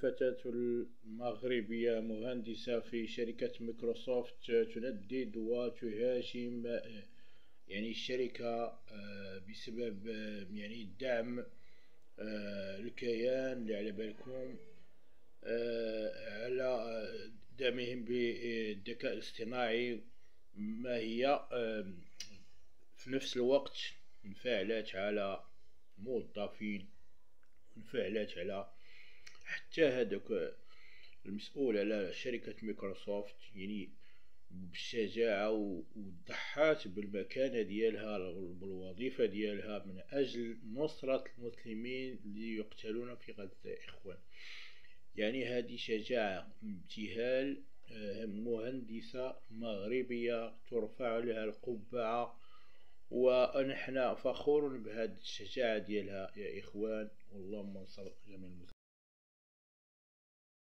الفتاة المغربية مهندسة في شركة مايكروسوفت تندد وتهاجم يعني الشركة بسبب يعني الدعم الكيان اللي على بالكم على دعمهم بالذكاء الاصطناعي. ما هي في نفس الوقت انفعلت على موظفين، انفعلت على حتى هذاك المسؤول على شركة مايكروسوفت، يعني بالشجاعة وضحات بالمكانة ديالها بالوظيفة ديالها من أجل نصرة المسلمين اللي يقتلون في غزة. إخوان، يعني هذه شجاعة، امتهال. مهندسة مغربية ترفع لها القبعة، ونحن فخور بهذه الشجاعة ديالها يا إخوان. واللهم انصر جميع المسلمين.